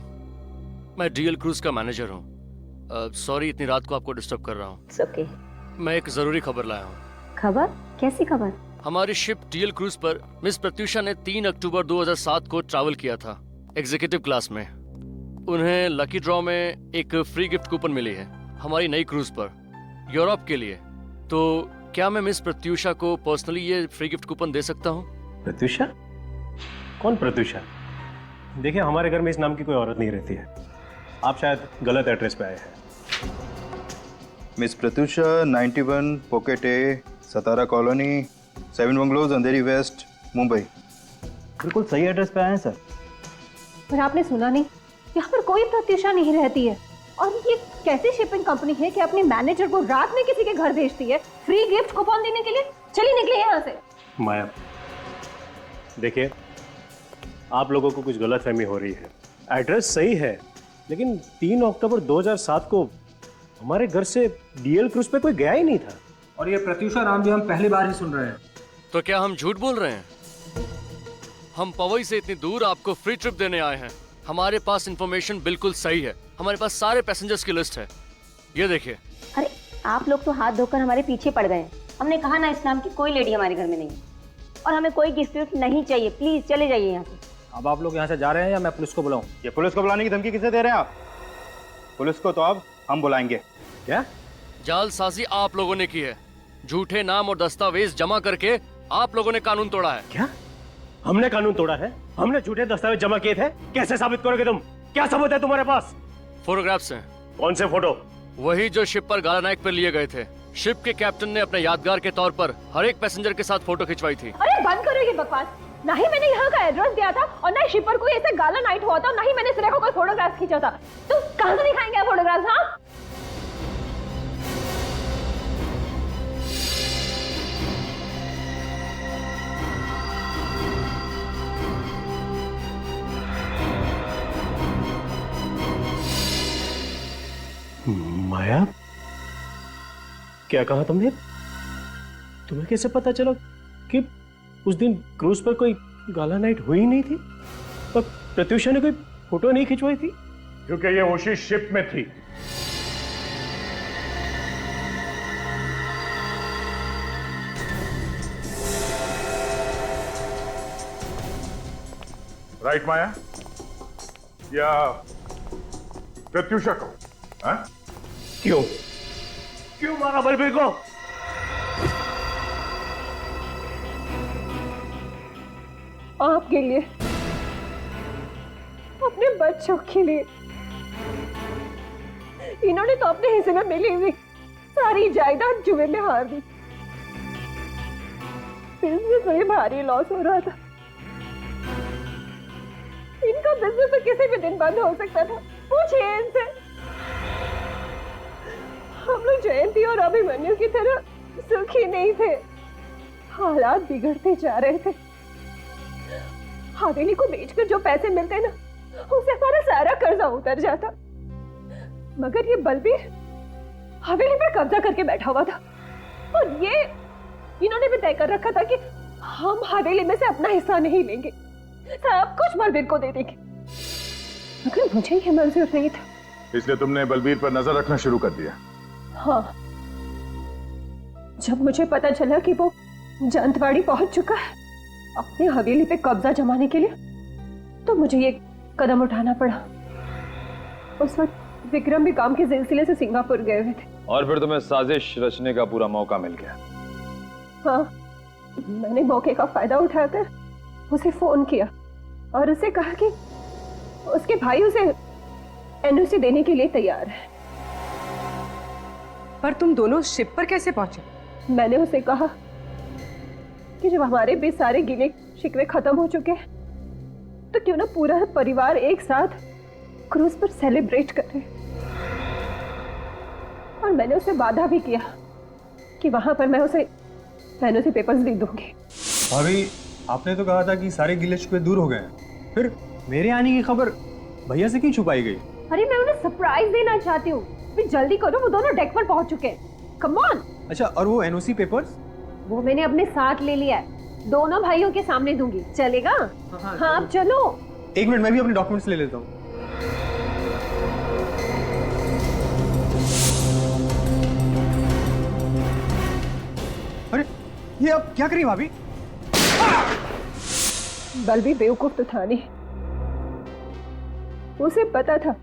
मैं डीएल क्रूज का मैनेजर हूँ। सॉरी इतनी रात को आपको डिस्टर्ब कर रहा हूँ। ओके। मैं एक जरूरी खबर लाया हूँ। खबर? कैसी खबर? हमारी शिप डीएल क्रूज पर मिस प्रत्युषा ने 3 अक्टूबर 2007 को ट्रैवल किया था एग्जीक्यूटिव क्लास में। उन्हें लकी ड्रॉ में एक फ्री गिफ्ट कूपन मिली है हमारी नई क्रूज पर यूरोप के लिए। तो क्या मैं मिस प्रत्यूषा को पर्सनली ये फ्री गिफ्ट कूपन दे सकता हूँ? प्रत्यूषा? कौन प्रत्यूषा? देखिए, हमारे घर में इस नाम की कोई औरत नहीं रहती है। आप शायद गलत एड्रेस पे आए हैं। मिस प्रत्यूषा, 91 पॉकेट ए, सतारा कॉलोनी, 7 बंगलोज, अंधेरी वेस्ट, मुंबई। बिल्कुल सही एड्रेस पे आए हैं सर। पर आपने सुना नहीं, यहाँ पर कोई प्रत्यूषा नहीं रहती है। और ये कैसी शिपिंग कंपनी है कि अपने मैनेजर को रात में किसी के घर भेजती है फ्री गिफ्ट कूपन देने के लिए? चलिए निकलिए यहाँ से। माया, देखिए, आप लोगों को कुछ गलतफहमी हो रही है। एड्रेस सही है, लेकिन 3 अक्टूबर 2007 को हमारे घर से डीएल क्रूज पे कोई गया ही नहीं था। और ये प्रत्यूषा नाम भी हम पहली बार ही सुन रहे हैं। तो क्या हम झूठ बोल रहे हैं? हम पवई से इतनी दूर आपको फ्री ट्रिप देने आए हैं। हमारे पास इंफॉर्मेशन बिल्कुल सही है। हमारे पास सारे पैसेंजर्स की लिस्ट है, ये देखिए। अरे आप लोग तो हाथ धोकर हमारे पीछे पड़ गए। हमने कहा ना, इस नाम की कोई लेडी हमारे घर में नहीं है और हमें कोई गिफ्ट नहीं चाहिए। प्लीज चले जाइए यहाँ से। अब आप लोग यहाँ से जा रहे हैं या मैं पुलिस को बुलाऊं? ये पुलिस को बुलाने की धमकी किसे दे रहे हैं आप? पुलिस को तो अब हम बुलाएंगे। क्या? जालसाजी आप लोगों ने की है। झूठे नाम और दस्तावेज जमा करके आप लोगों ने कानून तोड़ा है। क्या? हमने कानून तोड़ा है? हमने झूठे दस्तावेज जमा किए थे? कैसे साबित करोगे तुम? क्या सबूत है तुम्हारे पास? फोटोग्राफ्स हैं। कौन से फोटो? वही जो शिप पर गालानाइक पर लिए गए थे। शिप के कैप्टन ने अपने यादगार के तौर पर हर एक पैसेंजर के साथ फोटो खिंचवाई थी। अरे बंद करो ये बकवास। ना ही मैंने यहाँ का एड्रेस दिया था और ना ही शिप पर कोई ऐसा गाला नाइट हुआ था और ना ही मैंने सिर्फ कोई फोटोग्राफ खींचा था। तो कहाँ से दिखाएंगे फोटोग्राफ? हाँ, माया, क्या कहा तुमने? तुम्हें कैसे पता चला कि उस दिन क्रूज पर कोई गाला नाइट हुई नहीं थी और प्रत्यूषा ने कोई फोटो नहीं खिंचवाई थी? क्योंकि ये उसी शिप में थी। राइट माया? या प्रत्यूषा को? हाँ? क्यों मारा बलबीर को? आपके लिए, अपने बच्चों के लिए। इन्होंने तो अपने हिस्से में मिली हुई सारी जायदाद जुए में हार दी। बिजनेस में भारी लॉस हो रहा था। इनका बिजनेस तो किसी भी दिन बंद हो सकता था। पूछिए इनसे। हम लोग जयंती और अभिमन्यु की तरह सुखी नहीं थे। हालात बिगड़ते जा रहे थे। हवेली को बेचकर जो पैसे मिलते ना, उससे हमारा सारा कर्जा उतर जाता। मगर ये बलबीर हवेली पर कब्जा करके बैठा हुआ था और ये इन्होंने भी तय कर रखा था कि हम हवेली में से अपना हिस्सा नहीं लेंगे, सब कुछ बलबीर को दे देंगे। मगर मुझे ये मंजूर नहीं था। इसलिए तुमने बलबीर पर नजर रखना शुरू कर दिया? हाँ, जब मुझे पता चला कि वो जंतवाड़ी पहुंच चुका है अपनी हवेली पे कब्जा जमाने के लिए, तो मुझे ये कदम उठाना पड़ा। उस वक्त विक्रम भी काम के सिलसिले से सिंगापुर गए हुए थे। और फिर तुम्हें साजिश रचने का पूरा मौका मिल गया। हाँ, मैंने मौके का फायदा उठाकर उसे फोन किया और उसे कहा कि उसके भाई उसे एनओसी देने के लिए तैयार है। पर तुम दोनों शिप पर कैसे पहुंचे? मैंने उसे कहा कि जब हमारे भी सारे गिले शिकवे खत्म हो चुके हैं, तो क्यों ना पूरा परिवार एक साथ क्रूज पर सेलिब्रेट करे। और मैंने उसे वादा भी किया कि वहां पर मैं उसे एनओसी पेपर्स दे दूंगी। भाभी, आपने तो कहा था कि सारे गिले शिकवे दूर हो गए हैं। फिर मेरे आने की खबर भैया से क्यों छुपाई गई? अरे मैं उन्हें सरप्राइज देना चाहती हूँ। जल्दी करो, वो दोनों डेक पर पहुंच चुके हैं। Come on. अच्छा, और वो एनओसी पेपर्स? वो मैंने अपने साथ ले लिया है, दोनों भाइयों के सामने दूंगी। चलेगा? हाँ, अब चलो। एक मिनट, मैं भी अपने डॉक्यूमेंट्स ले लेता हूँ। अरे ये आप क्या करी भाभी? बलबीर बेवकूफ तो था नहीं। उसे पता था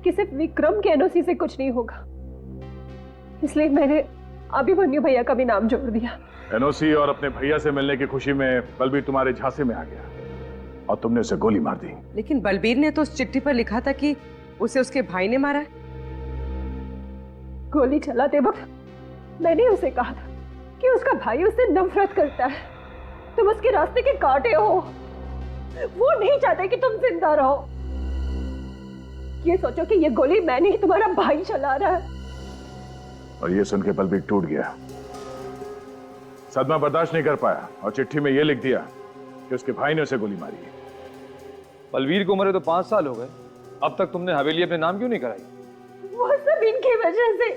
कि सिर्फ विक्रम के एनओसी से कुछ नहीं होगा, इसलिए मैंने अभिमन्यु भैया का भी नाम जोड़ दिया। एनओसी और अपने भैया से मिलने की खुशी में बलबीर तुम्हारे झांसे में आ गया और तुमने उसे गोली मार दी। लेकिन बलबीर ने तो उस चिट्ठी पर लिखा था कि उसे उसके भाई ने मारा है। गोली चलाते वक्त मैंने उसे कहा था कि उसका भाई उससे नफरत करता है, तुम उसके रास्ते के कांटे हो, वो नहीं चाहते कि तुम जिंदा रहो। ये सोचो कि ये गोली मैंने ही तुम्हारा भाई चला रहा है। और ये सुन के बलबीर टूट गया, सदमा बर्दाश्त नहीं कर पाया और चिट्ठी में ये लिख दिया कि उसके भाई ने उसे गोली मारी है। बलबीर को मरे तो 5 साल हो गए, अब तक तुमने हवेली अपने नाम क्यों नहीं कराई? वो सब इनकी वजह से।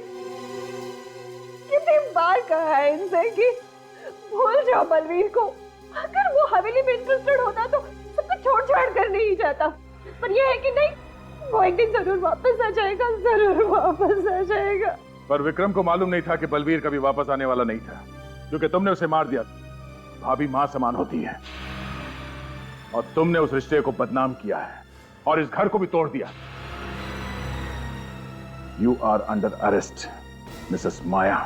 कितनी बार कहा है इनसे कि भूल जाओ बलबीर को। अगर वो हवेली में इंटरेस्टेड होता तो सब कुछ छोड़ छाड़ कर नहीं जाता, पर ये है कि नहीं, वो एक दिन जरूर वापस आ जाएगा, जरूर वापस आ जाएगा। पर विक्रम को मालूम नहीं था कि बलबीर कभी वापस आने वाला नहीं था, क्योंकि तुमने उसे मार दिया। भाभी मां समान होती है और तुमने उस रिश्ते को बदनाम किया है और इस घर को भी तोड़ दिया। You are under arrest Mrs Maya.